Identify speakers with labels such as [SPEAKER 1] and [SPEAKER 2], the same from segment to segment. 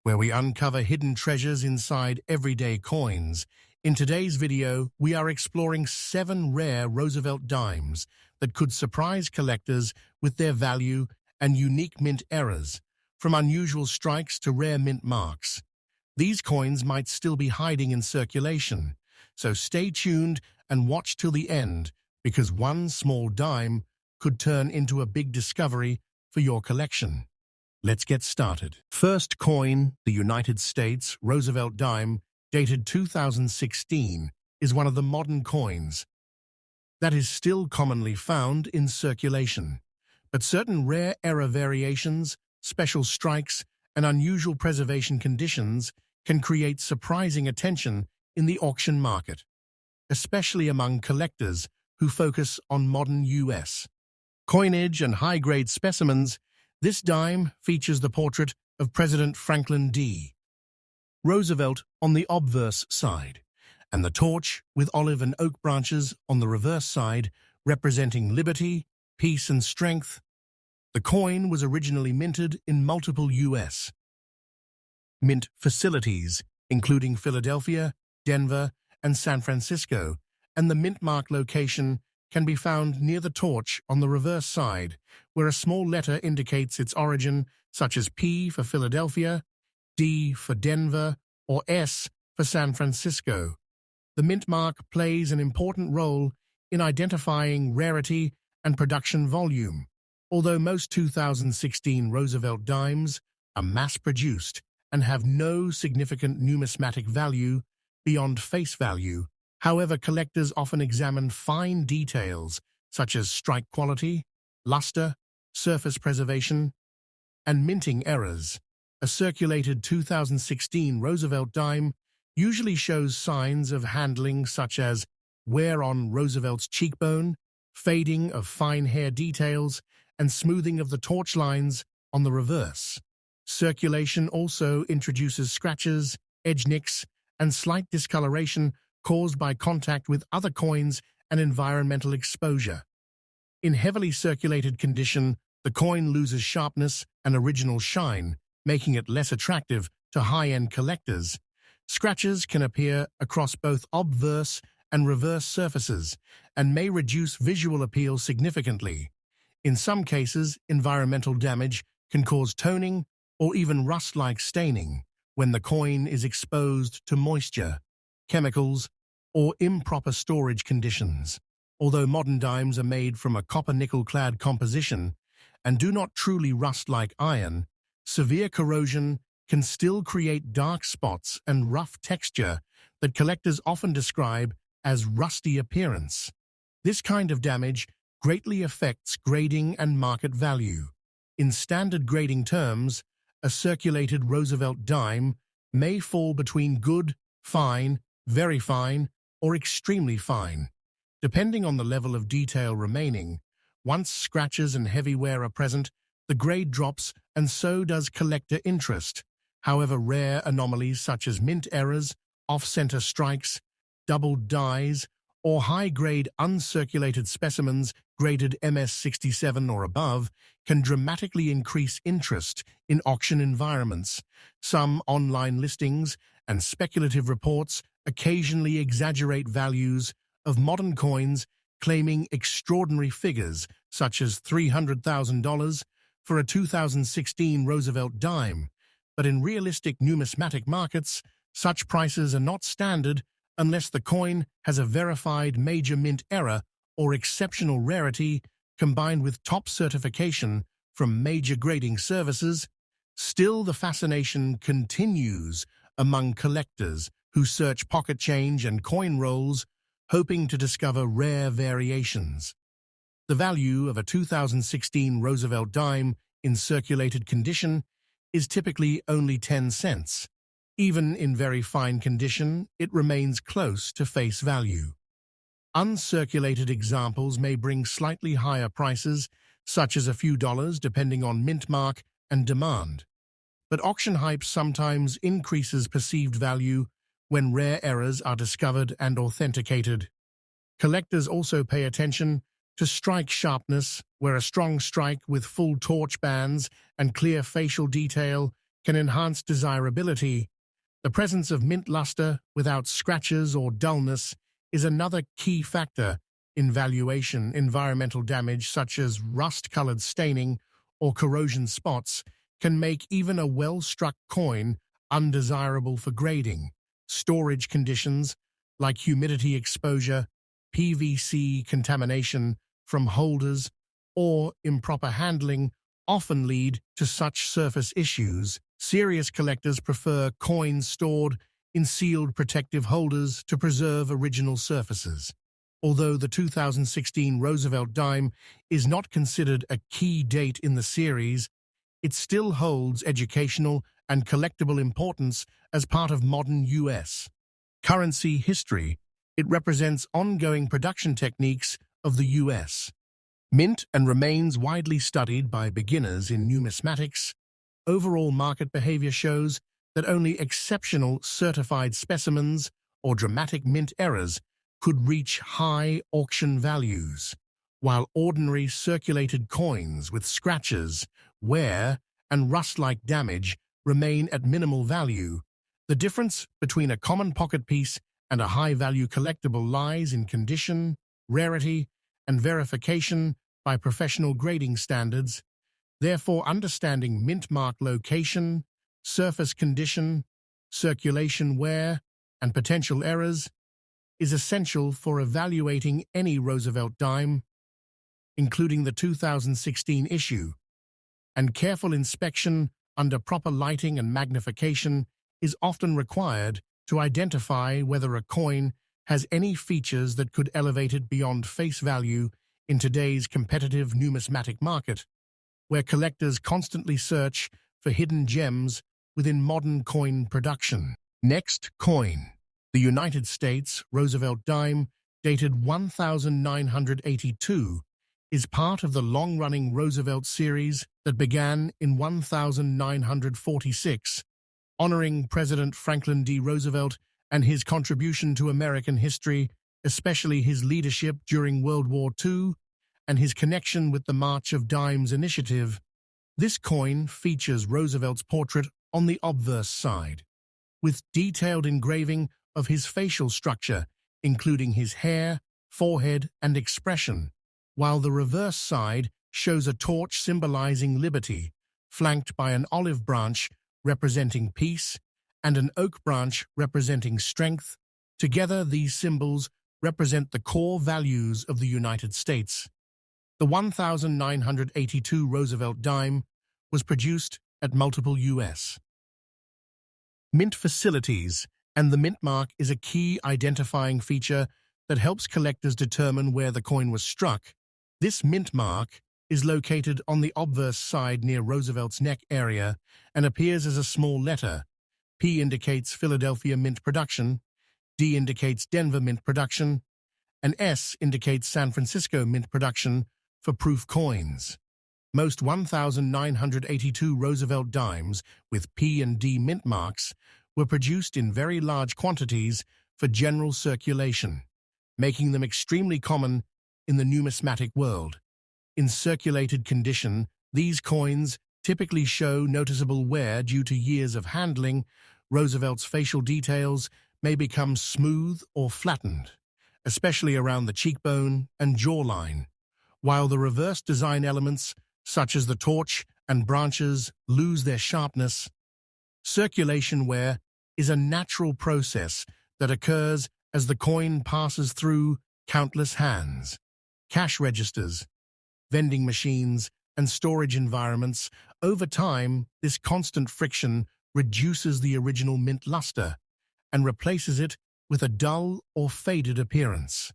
[SPEAKER 1] where we uncover hidden treasures inside everyday coins. In today's video, we are exploring 7 rare Roosevelt dimes that could surprise collectors with their value and unique mint eras, from unusual strikes to rare mint marks. These coins might still be hiding in circulation, so stay tuned and watch till the end, because one small dime could turn into a big discovery for your collection. Let's get started. First coin, the United States Roosevelt dime, dated 2016, is one of the modern coins that is still commonly found in circulation. But certain rare era variations, special strikes, and unusual preservation conditions can create surprising attention in the auction market, especially among collectors who focus on modern U.S. coinage and high-grade specimens. This dime features the portrait of President Franklin D. Roosevelt on the obverse side, and the torch with olive and oak branches on the reverse side, representing liberty, peace, and strength. The coin was originally minted in multiple U.S. mint facilities, including Philadelphia, Denver, and San Francisco, and the mint mark location can be found near the torch on the reverse side, where a small letter indicates its origin, such as P for Philadelphia, D for Denver, or S for San Francisco. The mint mark plays an important role in identifying rarity and production volume. Although most 2016 Roosevelt dimes are mass-produced and have no significant numismatic value beyond face value, however, collectors often examine fine details such as strike quality, luster, surface preservation, and minting errors. A circulated 2016 Roosevelt dime usually shows signs of handling such as wear on Roosevelt's cheekbone, fading of fine hair details, and smoothing of the torch lines on the reverse. Circulation also introduces scratches, edge nicks, and slight discoloration caused by contact with other coins and environmental exposure. In heavily circulated condition, the coin loses sharpness and original shine, making it less attractive to high-end collectors. Scratches can appear across both obverse and reverse surfaces and may reduce visual appeal significantly. In some cases, environmental damage can cause toning or even rust-like staining when the coin is exposed to moisture, chemicals, or improper storage conditions. Although modern dimes are made from a copper-nickel-clad composition and do not truly rust like iron, severe corrosion can still create dark spots and rough texture that collectors often describe as rusty appearance. This kind of damage greatly affects grading and market value. In standard grading terms, a circulated Roosevelt dime may fall between good, fine, very fine, or extremely fine, depending on the level of detail remaining. Once scratches and heavy wear are present, the grade drops, and so does collector interest. However, rare anomalies such as mint errors, off-center strikes, doubled dies, or high-grade uncirculated specimens graded MS-67 or above can dramatically increase interest in auction environments. Some online listings and speculative reports occasionally exaggerate values of modern coins, claiming extraordinary figures such as $300,000 for a 2016 Roosevelt dime. But in realistic numismatic markets, such prices are not standard unless the coin has a verified major mint error or exceptional rarity combined with top certification from major grading services. Still, the fascination continues among collectors who search pocket change and coin rolls, hoping to discover rare variations. The value of a 2016 Roosevelt dime in circulated condition is typically only 10 cents. Even in very fine condition, it remains close to face value. Uncirculated examples may bring slightly higher prices, such as a few dollars depending on mint mark and demand. But auction hype sometimes increases perceived value when rare errors are discovered and authenticated. Collectors also pay attention to strike sharpness, where a strong strike with full torch bands and clear facial detail can enhance desirability. The presence of mint luster without scratches or dullness is another key factor in valuation. Environmental damage such as rust-colored staining or corrosion spots can make even a well-struck coin undesirable for grading. Storage conditions like humidity exposure, PVC contamination from holders, or improper handling often lead to such surface issues. Serious collectors prefer coins stored in sealed protective holders to preserve original surfaces. Although the 2016 Roosevelt dime is not considered a key date in the series, it still holds educational and collectible importance as part of modern U.S. currency history. It represents ongoing production techniques of the U.S. Mint and remains widely studied by beginners in numismatics. Overall market behavior shows that only exceptional certified specimens or dramatic mint errors could reach high auction values, while ordinary circulated coins with scratches, wear, and rust-like damage remain at minimal value. The difference between a common pocket piece and a high-value collectible lies in condition, rarity, and verification by professional grading standards. Therefore, understanding mint mark location, surface condition, circulation wear, and potential errors is essential for evaluating any Roosevelt dime, including the 2016 issue. And careful inspection under proper lighting and magnification is often required to identify whether a coin has any features that could elevate it beyond face value in today's competitive numismatic market, where collectors constantly search for hidden gems within modern coin production. Next, coin. The United States Roosevelt dime, dated 1982, is part of the long-running Roosevelt series that began in 1946, honoring President Franklin D. Roosevelt and his contribution to American history, especially his leadership during World War II and his connection with the March of Dimes initiative. This coin features Roosevelt's portrait on the obverse side, with detailed engraving of his facial structure, including his hair, forehead, and expression, while the reverse side shows a torch symbolizing liberty, flanked by an olive branch representing peace and an oak branch representing strength. Together, these symbols represent the core values of the United States. The 1982 Roosevelt dime was produced at multiple U.S. mint facilities, and the mint mark is a key identifying feature that helps collectors determine where the coin was struck. This mint mark is located on the obverse side near Roosevelt's neck area and appears as a small letter. P indicates Philadelphia mint production, D indicates Denver mint production, and S indicates San Francisco mint production for proof coins. Most 1982 Roosevelt dimes with P and D mint marks were produced in very large quantities for general circulation, making them extremely common in the numismatic world. In circulated condition, these coins typically show noticeable wear due to years of handling. Roosevelt's facial details may become smooth or flattened, especially around the cheekbone and jawline, while the reverse design elements, such as the torch and branches, lose their sharpness. Circulation wear is a natural process that occurs as the coin passes through countless hands. Cash registers, vending machines, and storage environments. Over time, this constant friction reduces the original mint luster and replaces it with a dull or faded appearance.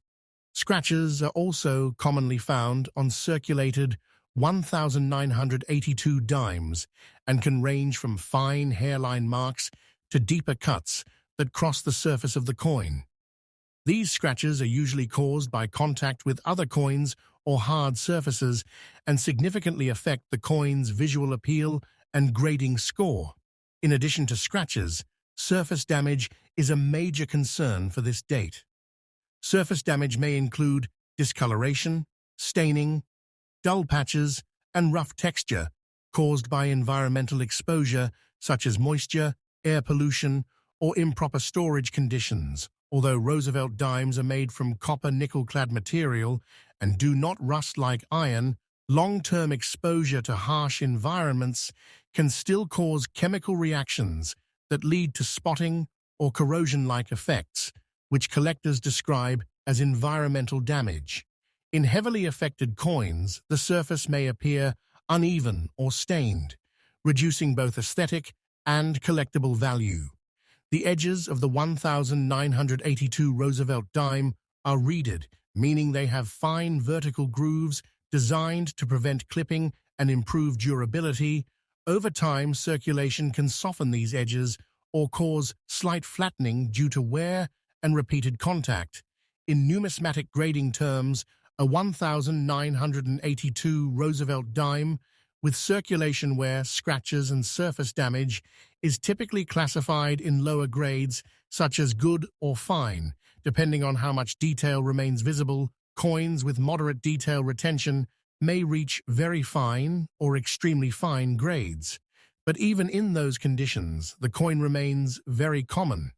[SPEAKER 1] Scratches are also commonly found on circulated 1982 dimes and can range from fine hairline marks to deeper cuts that cross the surface of the coin. These scratches are usually caused by contact with other coins or hard surfaces and significantly affect the coin's visual appeal and grading score. In addition to scratches, surface damage is a major concern for this date. Surface damage may include discoloration, staining, dull patches, and rough texture caused by environmental exposure such as moisture, air pollution, or improper storage conditions. Although Roosevelt dimes are made from copper-nickel-clad material and do not rust like iron, long-term exposure to harsh environments can still cause chemical reactions that lead to spotting or corrosion-like effects, which collectors describe as environmental damage. In heavily affected coins, the surface may appear uneven or stained, reducing both aesthetic and collectible value. The edges of the 1982 Roosevelt dime are reeded, meaning they have fine vertical grooves designed to prevent clipping and improve durability. Over time, circulation can soften these edges or cause slight flattening due to wear and repeated contact. In numismatic grading terms, a 1982 Roosevelt dime with circulation wear, scratches, and surface damage is typically classified in lower grades, such as good or fine, depending on how much detail remains visible. Coins with moderate detail retention may reach very fine or extremely fine grades. But even in those conditions, the coin remains very common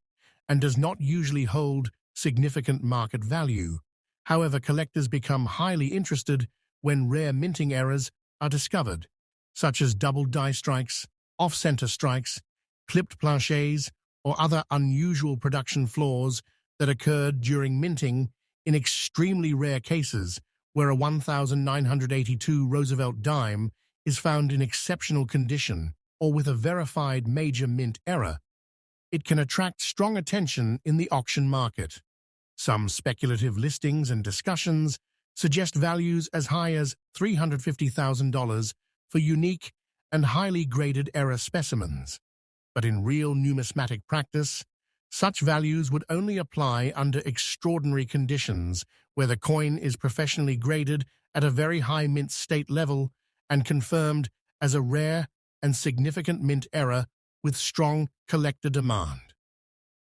[SPEAKER 1] and does not usually hold significant market value. However, collectors become highly interested when rare minting errors are discovered, such as double die strikes, off-center strikes, clipped planchets, or other unusual production flaws that occurred during minting. In extremely rare cases, where a 1982 Roosevelt dime is found in exceptional condition or with a verified major mint error, it can attract strong attention in the auction market. Some speculative listings and discussions suggest values as high as $350,000 for unique and highly graded error specimens. But in real numismatic practice, such values would only apply under extraordinary conditions where the coin is professionally graded at a very high mint state level and confirmed as a rare and significant mint error with strong collector demand.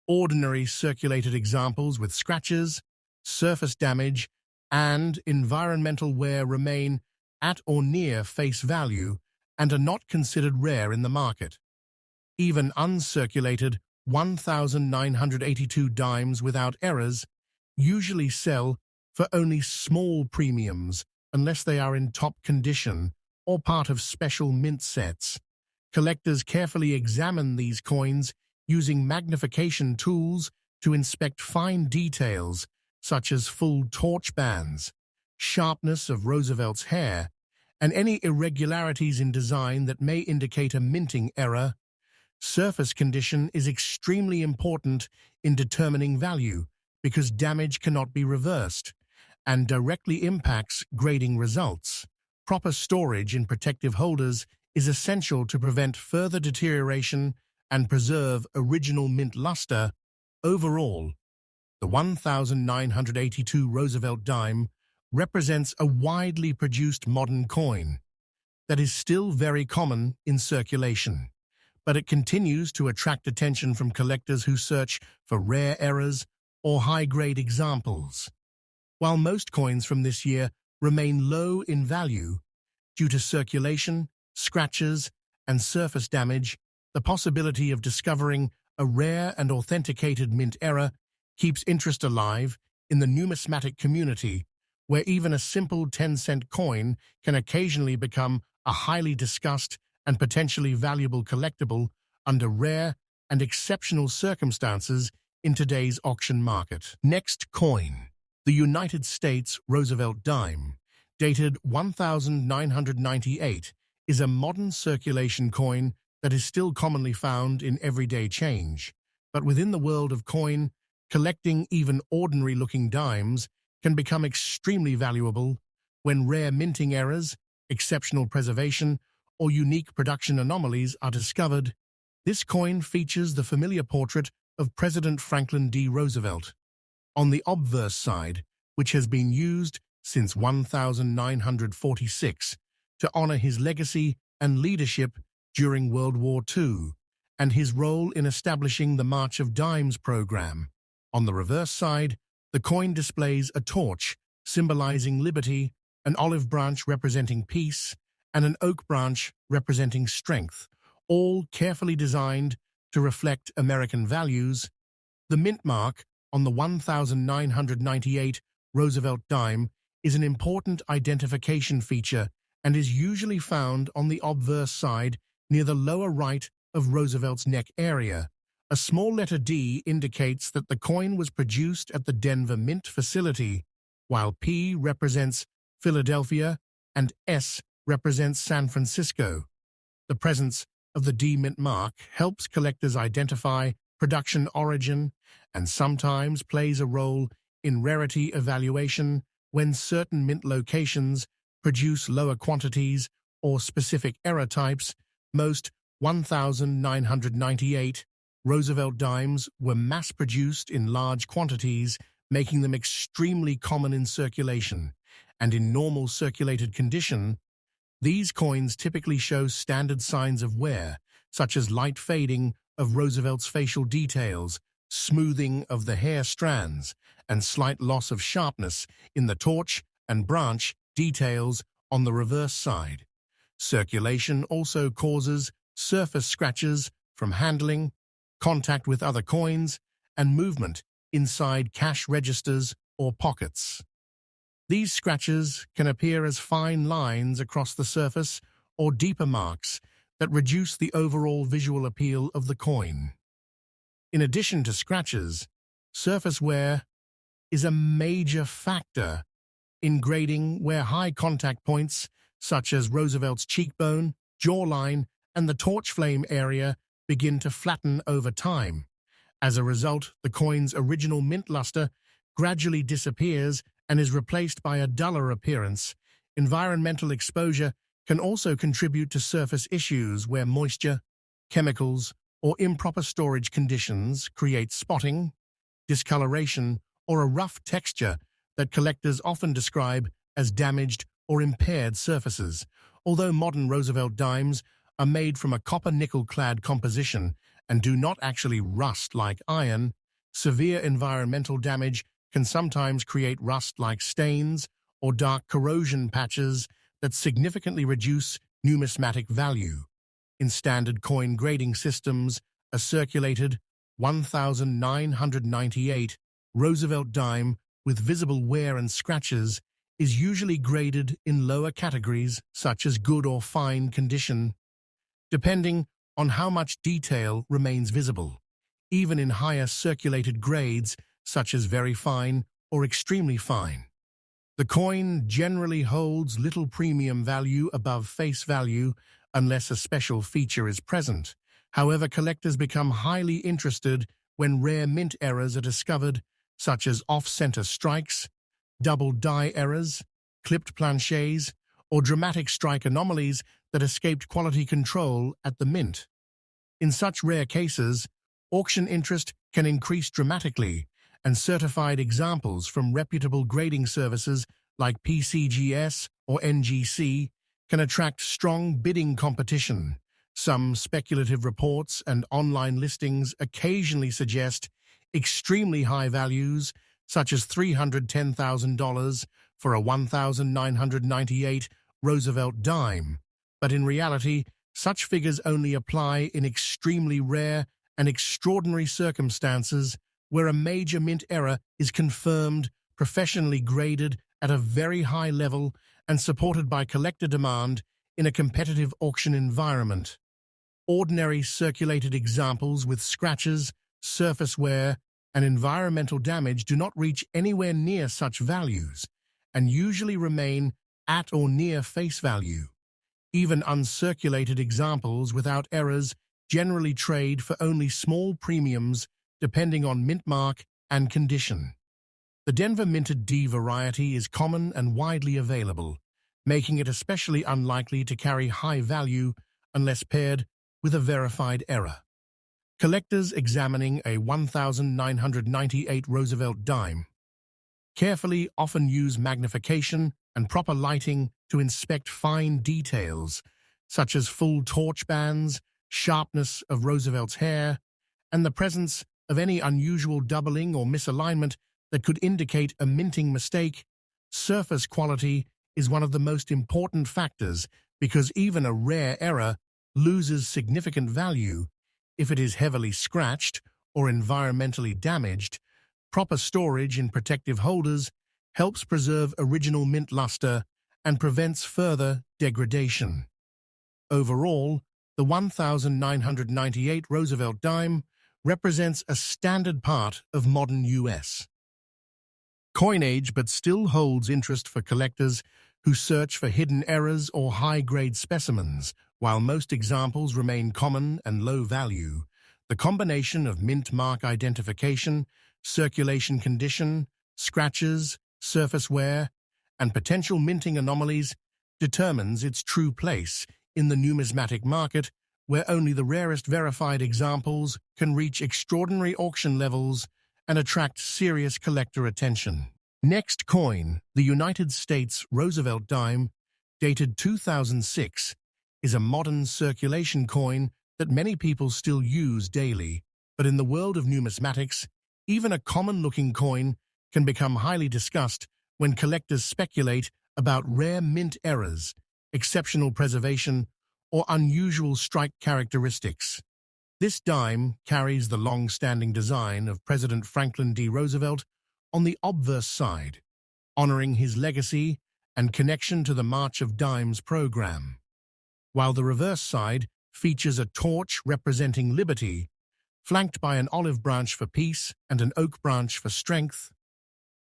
[SPEAKER 1] Ordinary circulated examples with scratches, surface damage, and environmental wear remain at or near face value and are not considered rare in the market. Even uncirculated 1982 dimes without errors usually sell for only small premiums unless they are in top condition or part of special mint sets. Collectors carefully examine these coins using magnification tools to inspect fine details such as full torch bands, sharpness of Roosevelt's hair, and any irregularities in design that may indicate a minting error. Surface condition is extremely important in determining value because damage cannot be reversed and directly impacts grading results. Proper storage in protective holders is essential to prevent further deterioration and preserve original mint luster. Overall, the 1982 Roosevelt dime represents a widely produced modern coin that is still very common in circulation, but it continues to attract attention from collectors who search for rare errors or high-grade examples. While most coins from this year remain low in value due to circulation, scratches, and surface damage, the possibility of discovering a rare and authenticated mint error keeps interest alive in the numismatic community, where even a simple 10-cent coin can occasionally become a highly discussed and potentially valuable collectible under rare and exceptional circumstances in today's auction market. Next coin, the United States Roosevelt dime, dated 1998, is a modern circulation coin that is still commonly found in everyday change. But within the world of coin, collecting even ordinary-looking dimes can become extremely valuable when rare minting errors, exceptional preservation, or unique production anomalies are discovered. This coin features the familiar portrait of President Franklin D. Roosevelt on the obverse side, which has been used since 1946 to honor his legacy and leadership during World War II and his role in establishing the March of Dimes program. On the reverse side, the coin displays a torch symbolizing liberty, an olive branch representing peace, and an oak branch representing strength, all carefully designed to reflect American values. The mint mark on the 1998 Roosevelt dime is an important identification feature and is usually found on the obverse side near the lower right of Roosevelt's neck area. A small letter D indicates that the coin was produced at the Denver Mint facility, while P represents Philadelphia and S represents San Francisco. The presence of the D mint mark helps collectors identify production origin and sometimes plays a role in rarity evaluation when certain mint locations produce lower quantities or specific error types. Most 1998 Roosevelt dimes were mass-produced in large quantities, making them extremely common in circulation. And in normal circulated condition, these coins typically show standard signs of wear, such as light fading of Roosevelt's facial details, smoothing of the hair strands, and slight loss of sharpness in the torch and branch details on the reverse side. Circulation also causes surface scratches from handling, contact with other coins, and movement inside cash registers or pockets. These scratches can appear as fine lines across the surface or deeper marks that reduce the overall visual appeal of the coin. In addition to scratches, surface wear is a major factor in grading, where high contact points such as Roosevelt's cheekbone, jawline, and the torch flame area begin to flatten over time. As a result, the coin's original mint luster gradually disappears and is replaced by a duller appearance. Environmental exposure can also contribute to surface issues where moisture, chemicals, or improper storage conditions create spotting, discoloration, or a rough texture that collectors often describe as damaged or impaired surfaces. Although modern Roosevelt dimes are made from a copper-nickel-clad composition and do not actually rust like iron, severe environmental damage can sometimes create rust-like stains or dark corrosion patches that significantly reduce numismatic value. In standard coin grading systems, a circulated 1998 Roosevelt dime with visible wear and scratches is usually graded in lower categories such as good or fine condition, depending on how much detail remains visible. Even in higher circulated grades such as very fine or extremely fine, the coin generally holds little premium value above face value unless a special feature is present. However, collectors become highly interested when rare mint errors are discovered, such as off-center strikes, double die errors, clipped planchets, or dramatic strike anomalies that escaped quality control at the mint. In such rare cases, auction interest can increase dramatically, and certified examples from reputable grading services like PCGS or NGC can attract strong bidding competition. Some speculative reports and online listings occasionally suggest extremely high values, such as $310,000 for a 1998 Roosevelt dime. But in reality, such figures only apply in extremely rare and extraordinary circumstances where a major mint error is confirmed, professionally graded at a very high level, and supported by collector demand in a competitive auction environment. Ordinary circulated examples with scratches, surface wear, and environmental damage do not reach anywhere near such values, and usually remain at or near face value. Even uncirculated examples without errors generally trade for only small premiums depending on mint mark and condition. The Denver Minted D variety is common and widely available, making it especially unlikely to carry high value unless paired with a verified error. Collectors examining a 1998 Roosevelt dime carefully often use magnification and proper lighting to inspect fine details, such as full torch bands, sharpness of Roosevelt's hair, and the presence of any unusual doubling or misalignment that could indicate a minting mistake. Surface quality is one of the most important factors because even a rare error loses significant value if it is heavily scratched or environmentally damaged. Proper storage in protective holders helps preserve original mint luster and prevents further degradation. Overall, the 1998 Roosevelt dime represents a standard part of modern U.S. coinage but still holds interest for collectors who search for hidden errors or high-grade specimens. While most examples remain common and low value, the combination of mint mark identification, circulation condition, scratches, surface wear, and potential minting anomalies determines its true place in the numismatic market, where only the rarest verified examples can reach extraordinary auction levels and attract serious collector attention. Next coin, the United States Roosevelt dime, dated 2006, is a modern circulation coin that many people still use daily, but in the world of numismatics, even a common-looking coin can become highly discussed when collectors speculate about rare mint errors, exceptional preservation, or unusual strike characteristics. This dime carries the long-standing design of President Franklin D. Roosevelt on the obverse side, honoring his legacy and connection to the March of Dimes program, while the reverse side features a torch representing liberty, flanked by an olive branch for peace and an oak branch for strength.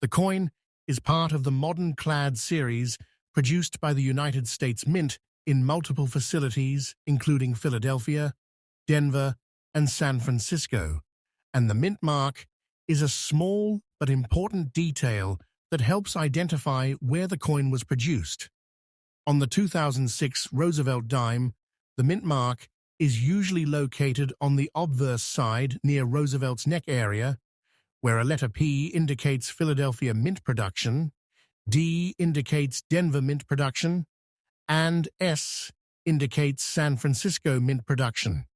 [SPEAKER 1] The coin is part of the Modern Clad series produced by the United States Mint in multiple facilities, including Philadelphia, Denver, and San Francisco, and the mint mark is a small but important detail that helps identify where the coin was produced. On the 2006 Roosevelt dime, the mint mark is usually located on the obverse side near Roosevelt's neck area, where a letter P indicates Philadelphia mint production, D indicates Denver mint production, and S indicates San Francisco mint production.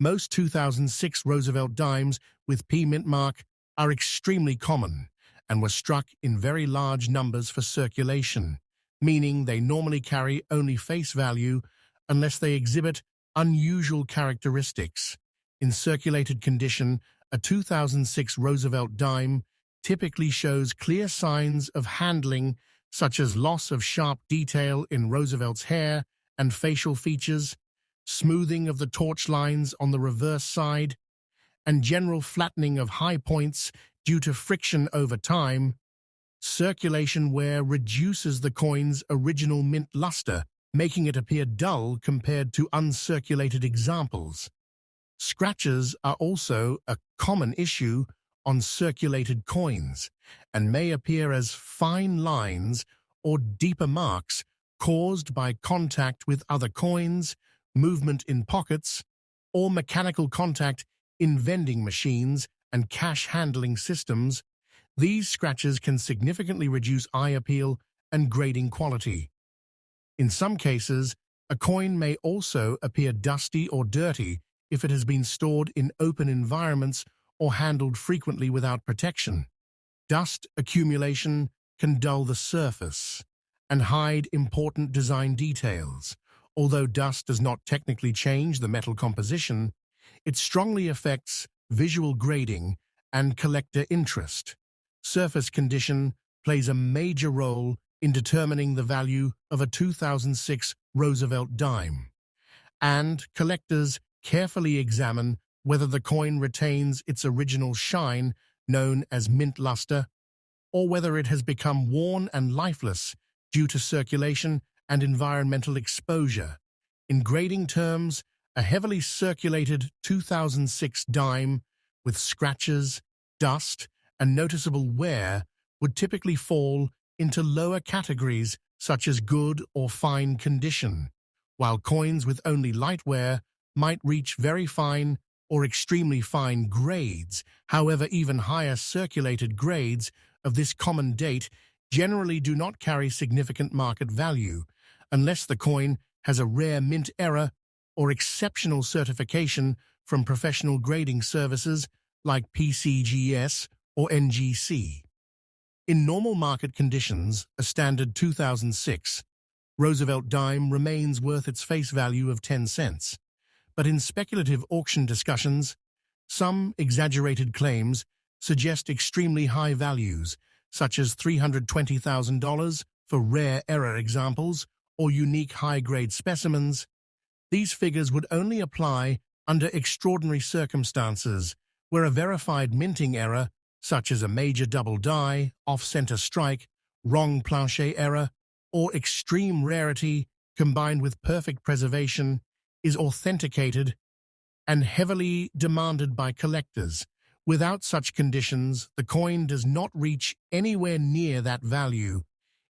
[SPEAKER 1] Most 2006 Roosevelt dimes with P mint mark are extremely common and were struck in very large numbers for circulation, meaning they normally carry only face value unless they exhibit unusual characteristics. In circulated condition, a 2006 Roosevelt dime typically shows clear signs of handling, such as loss of sharp detail in Roosevelt's hair and facial features, smoothing of the torch lines on the reverse side, and general flattening of high points due to friction over time. Circulation wear reduces the coin's original mint luster, making it appear dull compared to uncirculated examples. Scratches are also a common issue on circulated coins and may appear as fine lines or deeper marks caused by contact with other coins, movement in pockets, or mechanical contact in vending machines and cash handling systems. These scratches can significantly reduce eye appeal and grading quality. In some cases, a coin may also appear dusty or dirty if it has been stored in open environments or handled frequently without protection. Dust accumulation can dull the surface and hide important design details. Although dust does not technically change the metal composition, it strongly affects visual grading and collector interest. Surface condition plays a major role in determining the value of a 2006 Roosevelt dime, and collectors carefully examine whether the coin retains its original shine, known as mint luster, or whether it has become worn and lifeless due to circulation and environmental exposure. In grading terms, a heavily circulated 2006 dime with scratches, dust, and noticeable wear would typically fall into lower categories such as good or fine condition, while coins with only light wear might reach very fine or extremely fine grades. However, even higher circulated grades of this common date generally do not carry significant market value unless the coin has a rare mint error or exceptional certification from professional grading services like PCGS or NGC. In normal market conditions, a standard 2006 Roosevelt dime remains worth its face value of 10 cents. But in speculative auction discussions, some exaggerated claims suggest extremely high values, such as $320,000 for rare error examples or unique high-grade specimens. These figures would only apply under extraordinary circumstances where a verified minting error, such as a major double die, off-center strike, wrong planchet error, or extreme rarity combined with perfect preservation, is authenticated and heavily demanded by collectors. Without such conditions, the coin does not reach anywhere near that value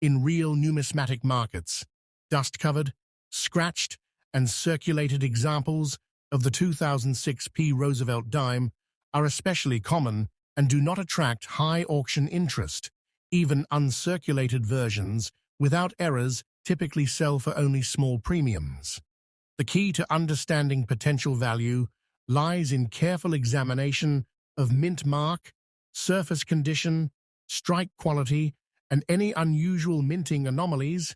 [SPEAKER 1] in real numismatic markets. Dust-covered, scratched, and circulated examples of the 2006 P. Roosevelt dime are especially common and do not attract high auction interest. Even uncirculated versions, without errors, typically sell for only small premiums. The key to understanding potential value lies in careful examination of mint mark, surface condition, strike quality, and any unusual minting anomalies.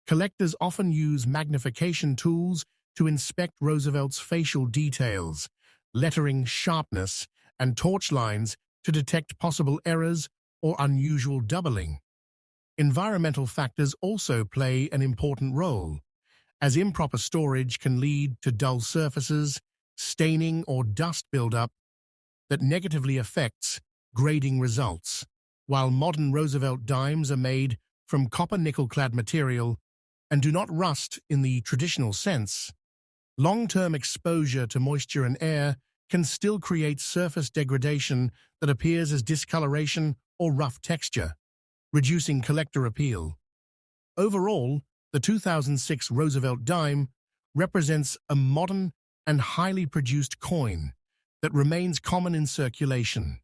[SPEAKER 1] Collectors often use magnification tools to inspect Roosevelt's facial details, lettering sharpness, and torch lines to detect possible errors or unusual doubling. Environmental factors also play an important role, as improper storage can lead to dull surfaces, staining, or dust buildup that negatively affects grading results. While modern Roosevelt dimes are made from copper-nickel-clad material and do not rust in the traditional sense, long-term exposure to moisture and air can still create surface degradation that appears as discoloration or rough texture, reducing collector appeal. Overall, the 2006 Roosevelt dime represents a modern and highly produced coin that remains common in circulation.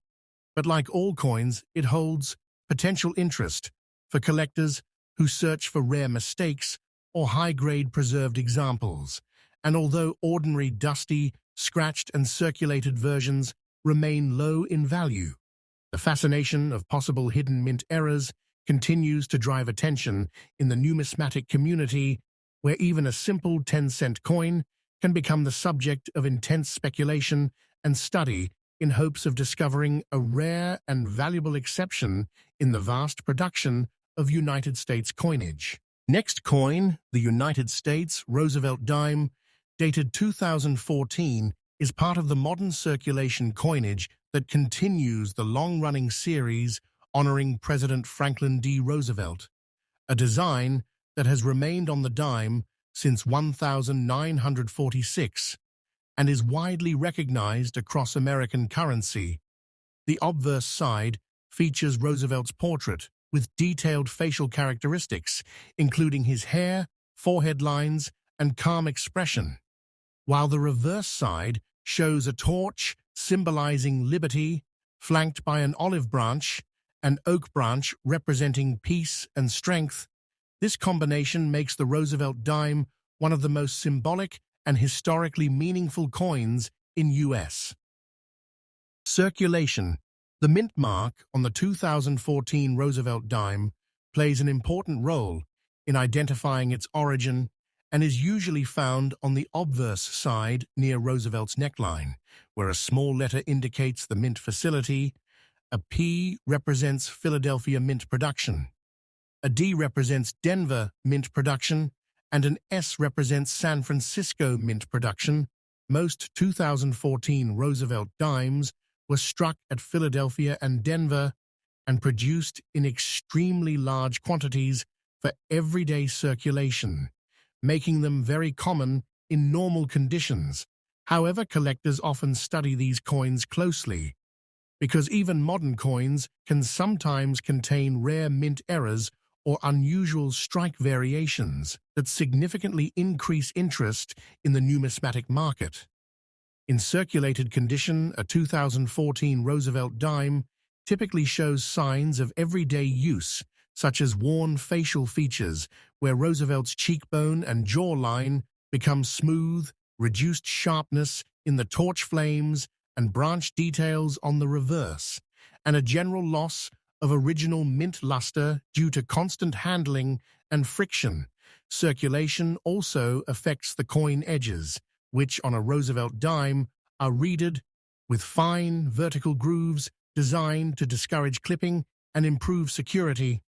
[SPEAKER 1] But like all coins, it holds potential interest for collectors who search for rare mistakes or high-grade preserved examples. And although ordinary dusty, scratched, and circulated versions remain low in value, the fascination of possible hidden mint errors continues to drive attention in the numismatic community, where even a simple 10-cent coin can become the subject of intense speculation and study in hopes of discovering a rare and valuable exception in the vast production of United States coinage. Next coin, the United States Roosevelt dime, dated 2014, is part of the modern circulation coinage that continues the long-running series honoring President Franklin D. Roosevelt, a design that has remained on the dime since 1946 and is widely recognized across American currency. The obverse side features Roosevelt's portrait with detailed facial characteristics, including his hair, forehead lines, and calm expression, while the reverse side shows a torch symbolizing liberty, flanked by an olive branch, an oak branch representing peace and strength. This combination makes the Roosevelt dime one of the most symbolic and historically meaningful coins in U.S. circulation. The mint mark on the 2014 Roosevelt dime plays an important role in identifying its origin and is usually found on the obverse side near Roosevelt's neckline, where a small letter indicates the mint facility. A P represents Philadelphia mint production, a D represents Denver mint production, and an S represents San Francisco mint production. Most 2014 Roosevelt dimes were struck at Philadelphia and Denver and produced in extremely large quantities for everyday circulation, making them very common in normal conditions. However, collectors often study these coins closely, because even modern coins can sometimes contain rare mint errors or unusual strike variations that significantly increase interest in the numismatic market. In circulated condition, a 2014 Roosevelt dime typically shows signs of everyday use, such as worn facial features, where Roosevelt's cheekbone and jawline become smooth, reduced sharpness in the torch flames, and branch details on the reverse, and a general loss of original mint luster due to constant handling and friction. Circulation also affects the coin edges, which on a Roosevelt dime are reeded with fine vertical grooves designed to discourage clipping and improve security.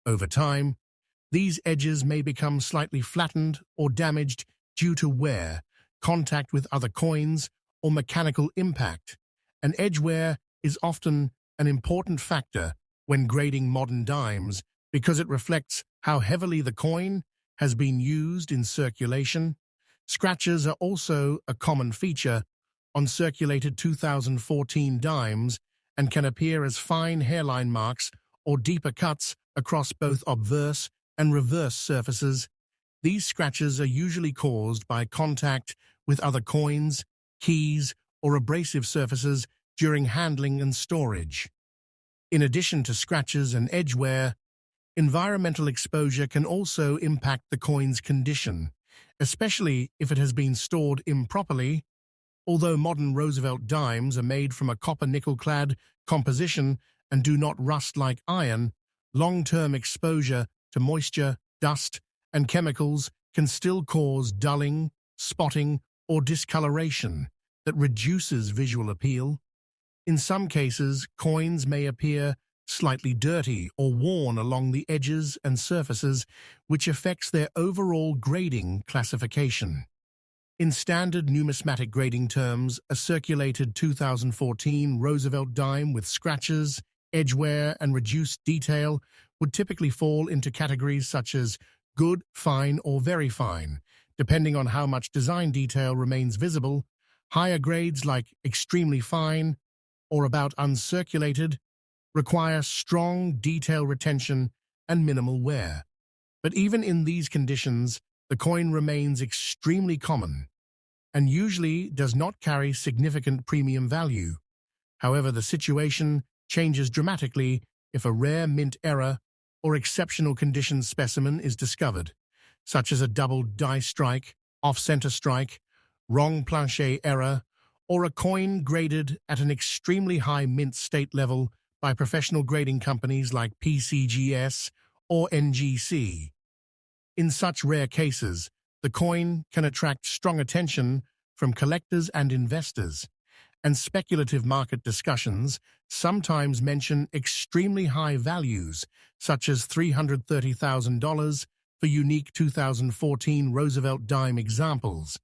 [SPEAKER 1] Over time, these edges may become slightly flattened or damaged due to wear, contact with other coins, or mechanical impact. And edge wear is often an important factor when grading modern dimes because it reflects how heavily the coin has been used in circulation. Scratches are also a common feature on circulated 2014 dimes and can appear as fine hairline marks or deeper cuts across both obverse and reverse surfaces. These scratches are usually caused by contact with other coins, keys, or abrasive surfaces during handling and storage. In addition to scratches and edge wear, environmental exposure can also impact the coin's condition, especially if it has been stored improperly. Although modern Roosevelt dimes are made from a copper-nickel-clad composition and do not rust like iron, long-term exposure to moisture, dust, and chemicals can still cause dulling, spotting, or discoloration that reduces visual appeal. In some cases, coins may appear slightly dirty or worn along the edges and surfaces, which affects their overall grading classification. In standard numismatic grading terms, a circulated 2014 Roosevelt dime with scratches, edge wear, and reduced detail would typically fall into categories such as good, fine, or very fine, depending on how much design detail remains visible. Higher grades like extremely fine or about uncirculated require strong detail retention and minimal wear. But even in these conditions, the coin remains extremely common and usually does not carry significant premium value. However, the situation changes dramatically if a rare mint error or exceptional condition specimen is discovered, such as a double die strike, off-center strike, wrong plancher error, or a coin graded at an extremely high mint state level by professional grading companies like PCGS or NGC. In such rare cases, the coin can attract strong attention from collectors and investors, and speculative market discussions sometimes mention extremely high values, such as $330,000 for unique 2014 Roosevelt dime examples.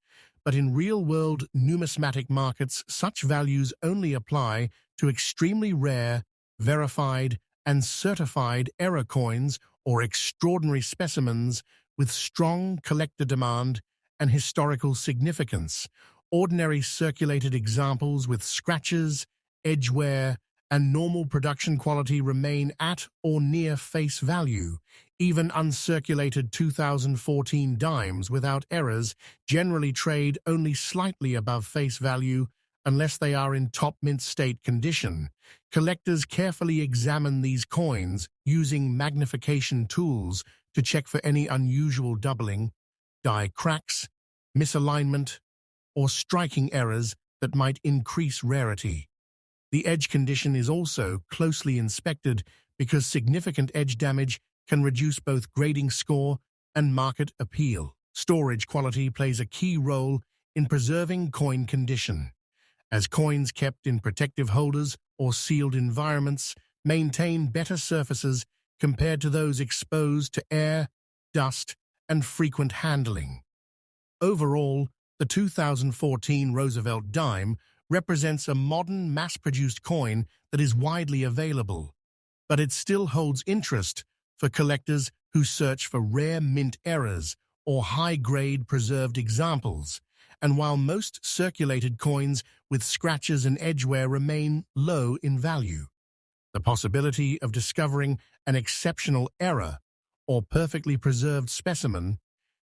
[SPEAKER 1] But in real-world numismatic markets, such values only apply to extremely rare, verified, and certified error coins or extraordinary specimens with strong collector demand and historical significance. Ordinary circulated examples with scratches, edge wear, and normal production quality remain at or near face value. Even uncirculated 2014 dimes without errors generally trade only slightly above face value unless they are in top mint state condition. Collectors carefully examine these coins using magnification tools to check for any unusual doubling, die cracks, misalignment, or striking errors that might increase rarity. The edge condition is also closely inspected because significant edge damage can reduce both grading score and market appeal. Storage quality plays a key role in preserving coin condition, as coins kept in protective holders or sealed environments maintain better surfaces compared to those exposed to air, dust, and frequent handling. Overall, the 2014 Roosevelt dime represents a modern, mass-produced coin that is widely available, but it still holds interest for collectors who search for rare mint errors or high-grade preserved examples. And while most circulated coins with scratches and edge wear remain low in value, the possibility of discovering an exceptional error or perfectly preserved specimen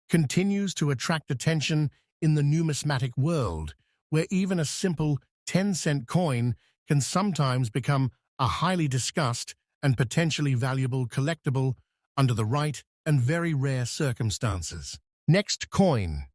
[SPEAKER 1] continues to attract attention in the numismatic world, where even a simple 10-cent coin can sometimes become a highly discussed and potentially valuable collectible under the right and very rare circumstances. Next coin,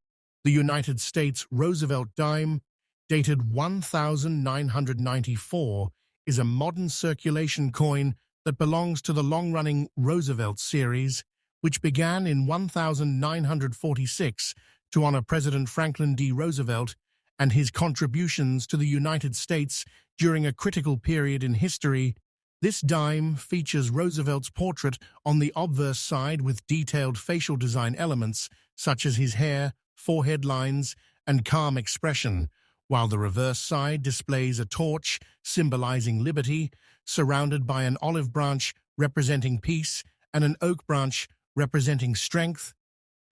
[SPEAKER 1] the United States Roosevelt dime, dated 1994, is a modern circulation coin that belongs to the long-running Roosevelt series, which began in 1946 to honor President Franklin D. Roosevelt and his contributions to the United States during a critical period in history. This dime features Roosevelt's portrait on the obverse side with detailed facial design elements such as his hair, forehead lines, and calm expression, while the reverse side displays a torch symbolizing liberty, surrounded by an olive branch representing peace and an oak branch representing strength.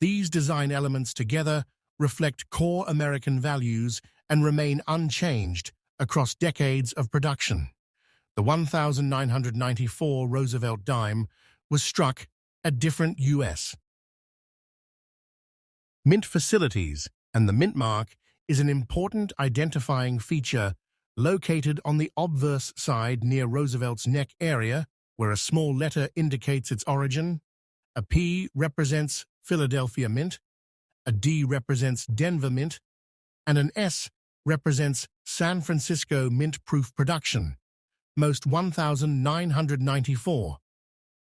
[SPEAKER 1] These design elements together reflect core American values and remain unchanged across decades of production. The 1994 Roosevelt dime was struck at different U.S. mint facilities, and the mint mark is an important identifying feature located on the obverse side near Roosevelt's neck area, where a small letter indicates its origin. A P represents Philadelphia Mint, a D represents Denver Mint, and an S represents San Francisco Mint Proof production. Most 1994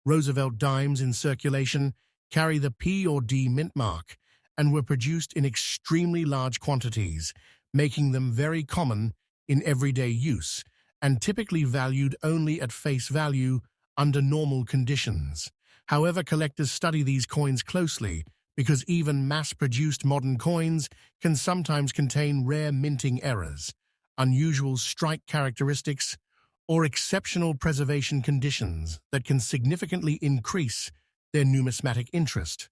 [SPEAKER 1] Roosevelt dimes in circulation carry the P or D mint mark and were produced in extremely large quantities, making them very common in everyday use and typically valued only at face value under normal conditions. However, collectors study these coins closely because even mass-produced modern coins can sometimes contain rare minting errors, unusual strike characteristics, or exceptional preservation conditions that can significantly increase their numismatic interest.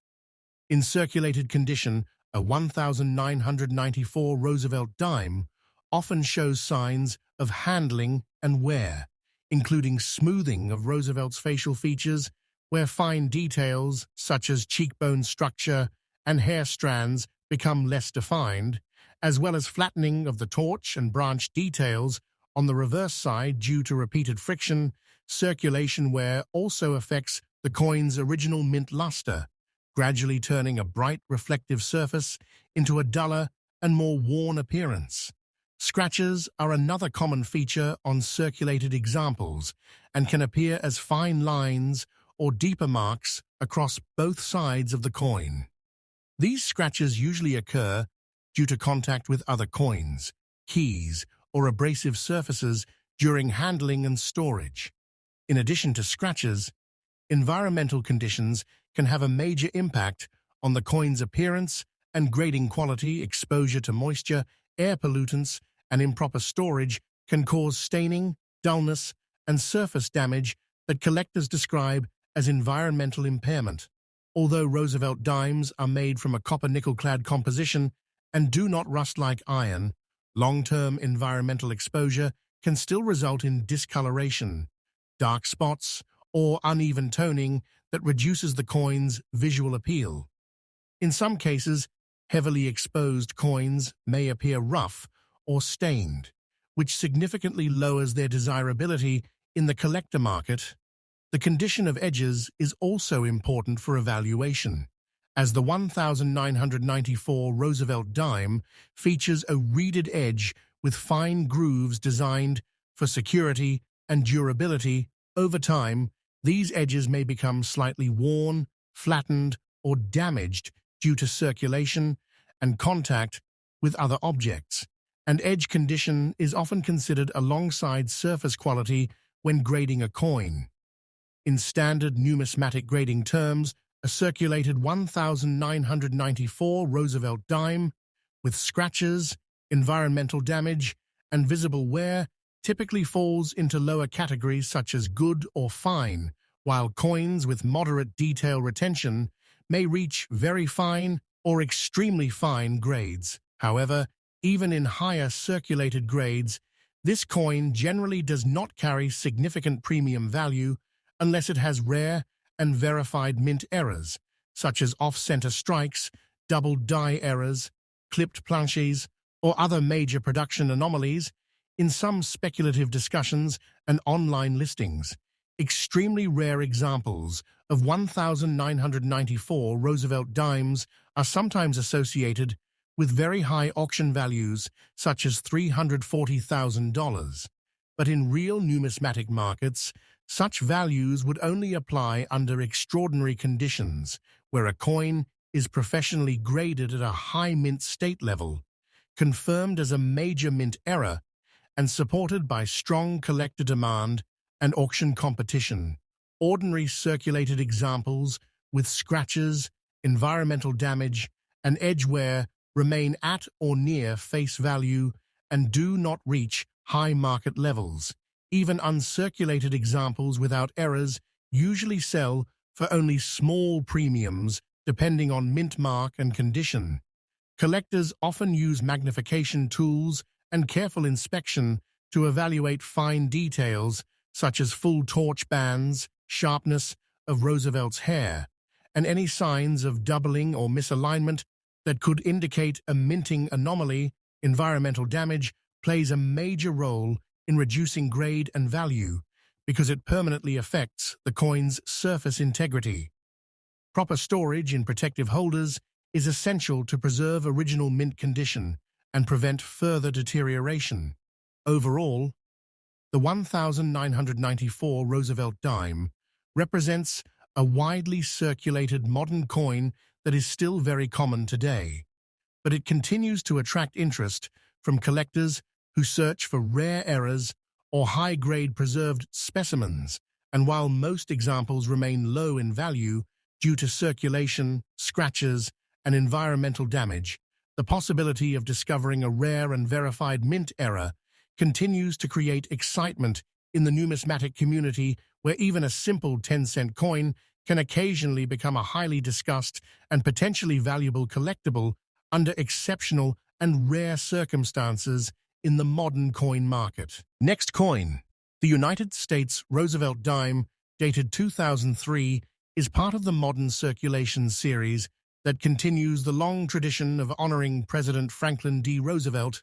[SPEAKER 1] In circulated condition, a 1994 Roosevelt dime often shows signs of handling and wear, including smoothing of Roosevelt's facial features, where fine details such as cheekbone structure and hair strands become less defined, as well as flattening of the torch and branch details on the reverse side due to repeated friction. Circulation wear also affects the coin's original mint luster, gradually turning a bright reflective surface into a duller and more worn appearance. Scratches are another common feature on circulated examples and can appear as fine lines or deeper marks across both sides of the coin. These scratches usually occur due to contact with other coins, keys, or abrasive surfaces during handling and storage. In addition to scratches, environmental conditions can have a major impact on the coin's appearance and grading quality. Exposure to moisture, air pollutants, and improper storage can cause staining, dullness, and surface damage that collectors describe as environmental impairment. Although Roosevelt dimes are made from a copper-nickel-clad composition and do not rust like iron, long-term environmental exposure can still result in discoloration, dark spots, or uneven toning that reduces the coin's visual appeal. In some cases, heavily exposed coins may appear rough or stained, which significantly lowers their desirability in the collector market. The condition of edges is also important for evaluation, as the 1994 Roosevelt dime features a reeded edge with fine grooves designed for security and durability. Over time, these edges may become slightly worn, flattened, or damaged due to circulation and contact with other objects, and edge condition is often considered alongside surface quality when grading a coin. In standard numismatic grading terms, a circulated 1994 Roosevelt dime with scratches, environmental damage, and visible wear typically falls into lower categories such as good or fine, while coins with moderate detail retention may reach very fine or extremely fine grades. However, even in higher circulated grades, this coin generally does not carry significant premium value unless it has rare and verified mint errors, such as off-center strikes, double die errors, clipped planches, or other major production anomalies. In some speculative discussions and online listings, extremely rare examples of 1994 Roosevelt dimes are sometimes associated with very high auction values, such as $340,000. But in real numismatic markets, such values would only apply under extraordinary conditions, where a coin is professionally graded at a high mint state level, confirmed as a major mint error, and supported by strong collector demand and auction competition. Ordinary circulated examples with scratches, environmental damage, and edge wear remain at or near face value and do not reach high market levels. Even uncirculated examples without errors usually sell for only small premiums depending on mint mark and condition. Collectors often use magnification tools and careful inspection to evaluate fine details such as full torch bands, sharpness of Roosevelt's hair, and any signs of doubling or misalignment that could indicate a minting anomaly. Environmental damage plays a major role in reducing grade and value because it permanently affects the coin's surface integrity. Proper storage in protective holders is essential to preserve original mint condition and prevent further deterioration. Overall, the 1994 Roosevelt dime represents a widely circulated modern coin that is still very common today, but it continues to attract interest from collectors who search for rare errors or high-grade preserved specimens, and while most examples remain low in value due to circulation, scratches, and environmental damage, the possibility of discovering a rare and verified mint error continues to create excitement in the numismatic community, where even a simple 10-cent coin can occasionally become a highly discussed and potentially valuable collectible under exceptional and rare circumstances in the modern coin market. Next coin, the United States Roosevelt dime, dated 2003, is part of the modern circulation series that continues the long tradition of honoring President Franklin D. Roosevelt,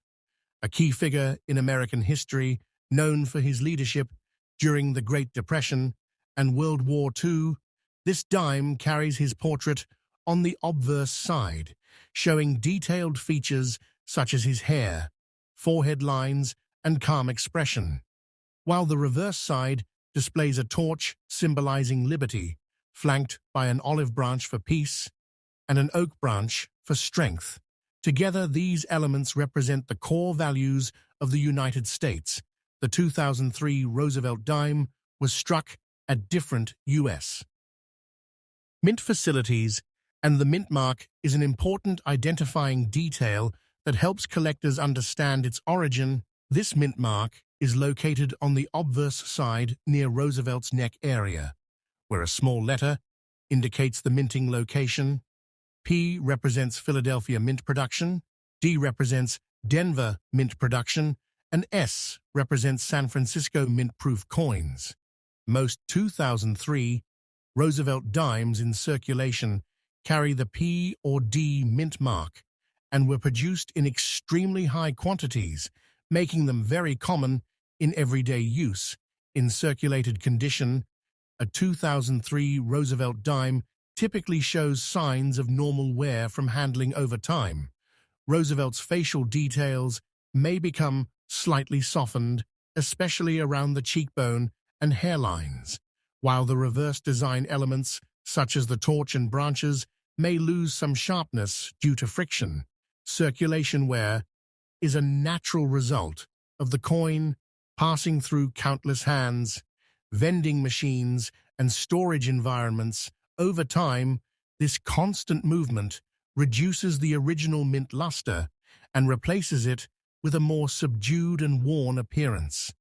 [SPEAKER 1] a key figure in American history known for his leadership during the Great Depression and World War II. This dime carries his portrait on the obverse side, showing detailed features such as his hair, forehead lines, and calm expression, while the reverse side displays a torch symbolizing liberty, flanked by an olive branch for peace and an oak branch for strength. Together, these elements represent the core values of the United States. The 2003 Roosevelt dime was struck at different U.S. mint facilities, and the mint mark is an important identifying detail that helps collectors understand its origin. This mint mark is located on the obverse side near Roosevelt's neck area, where a small letter indicates the minting location. P represents Philadelphia mint production, D represents Denver mint production, and S represents San Francisco mint-proof coins. Most 2003 Roosevelt dimes in circulation carry the P or D mint mark and were produced in extremely high quantities, making them very common in everyday use. In circulated condition, a 2003 Roosevelt dime typically shows signs of normal wear from handling over time. Roosevelt's facial details may become slightly softened, especially around the cheekbone and hairlines, while the reverse design elements, such as the torch and branches, may lose some sharpness due to friction. Circulation wear is a natural result of the coin passing through countless hands, vending machines, and storage environments. Over time, this constant movement reduces the original mint luster and replaces it with a more subdued and worn appearance.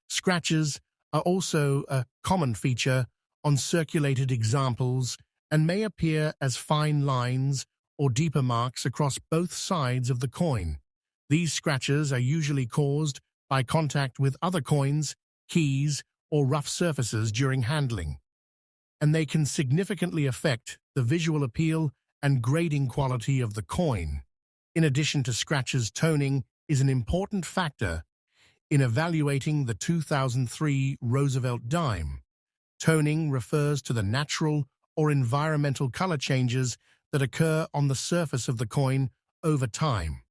[SPEAKER 1] Scratches are also a common feature on circulated examples and may appear as fine lines or deeper marks across both sides of the coin. These scratches are usually caused by contact with other coins, keys, or rough surfaces during handling, and they can significantly affect the visual appeal and grading quality of the coin. In addition to scratches, toning is an important factor in evaluating the 2003 Roosevelt dime. Toning refers to the natural or environmental color changes that occur on the surface of the coin over time.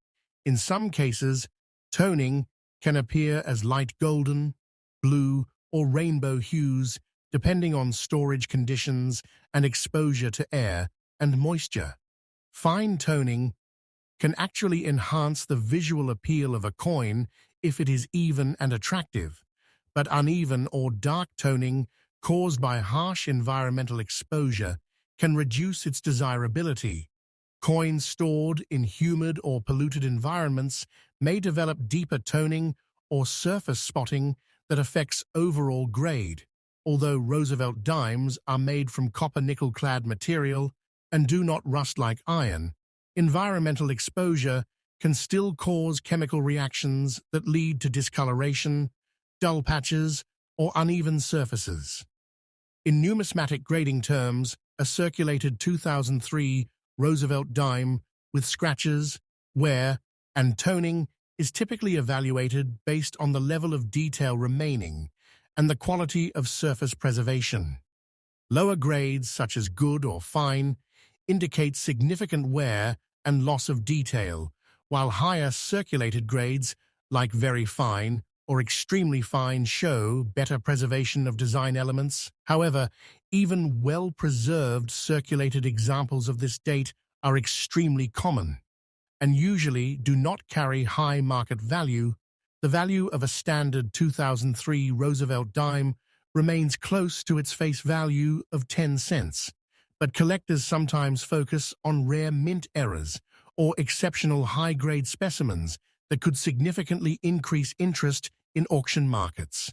[SPEAKER 1] In some cases, toning can appear as light golden, blue, or rainbow hues, depending on storage conditions and exposure to air and moisture. Fine toning can actually enhance the visual appeal of a coin if it is even and attractive, but uneven or dark toning caused by harsh environmental exposure can reduce its desirability. Coins stored in humid or polluted environments may develop deeper toning or surface spotting that affects overall grade. Although Roosevelt dimes are made from copper-nickel-clad material and do not rust like iron, environmental exposure can still cause chemical reactions that lead to discoloration, dull patches, or uneven surfaces. In numismatic grading terms, a circulated 2003 Roosevelt dime with scratches, wear, and toning is typically evaluated based on the level of detail remaining and the quality of surface preservation. Lower grades, such as good or fine, indicate significant wear and loss of detail, while higher circulated grades, like very fine or extremely fine, show better preservation of design elements. However, even well-preserved circulated examples of this date are extremely common and usually do not carry high market value. The value of a standard 2003 Roosevelt dime remains close to its face value of 10 cents, but collectors sometimes focus on rare mint errors or exceptional high-grade specimens that could significantly increase interest in auction markets.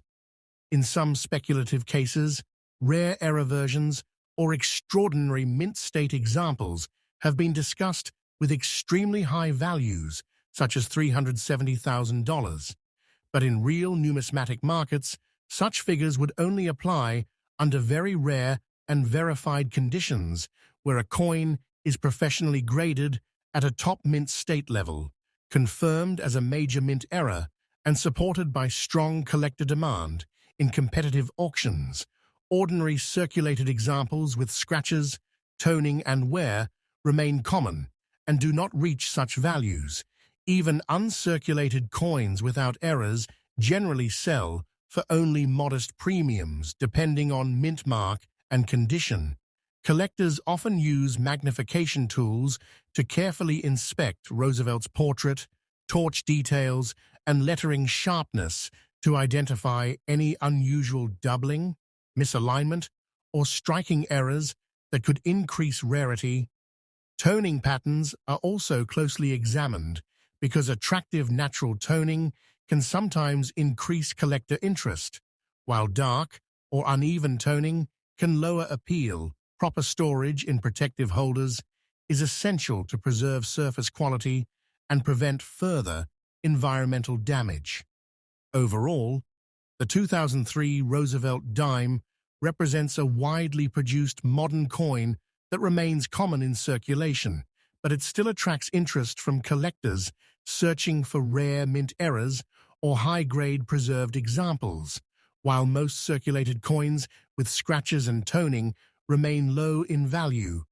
[SPEAKER 1] In some speculative cases, rare error versions or extraordinary mint state examples have been discussed with extremely high values, such as $370,000. But in real numismatic markets, such figures would only apply under very rare and verified conditions where a coin is professionally graded at a top mint state level, confirmed as a major mint error, and supported by strong collector demand. In competitive auctions, ordinary circulated examples with scratches, toning, and wear remain common and do not reach such values. Even uncirculated coins without errors generally sell for only modest premiums depending on mint mark and condition. Collectors often use magnification tools to carefully inspect Roosevelt's portrait, torch details, and lettering sharpness to identify any unusual doubling, misalignment, or striking errors that could increase rarity. Toning patterns are also closely examined because attractive natural toning can sometimes increase collector interest, while dark or uneven toning can lower appeal. Proper storage in protective holders is essential to preserve surface quality and prevent further environmental damage. Overall, the 2003 Roosevelt dime represents a widely produced modern coin that remains common in circulation, but it still attracts interest from collectors searching for rare mint errors or high-grade preserved examples. While most circulated coins with scratches and toning remain low in value,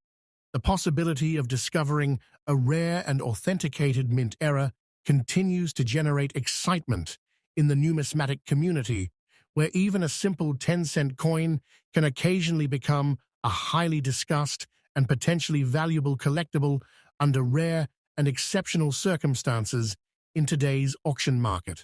[SPEAKER 1] the possibility of discovering a rare and authenticated mint error continues to generate excitement in the numismatic community, where even a simple 10-cent coin can occasionally become a highly discussed and potentially valuable collectible under rare and exceptional circumstances in today's auction market.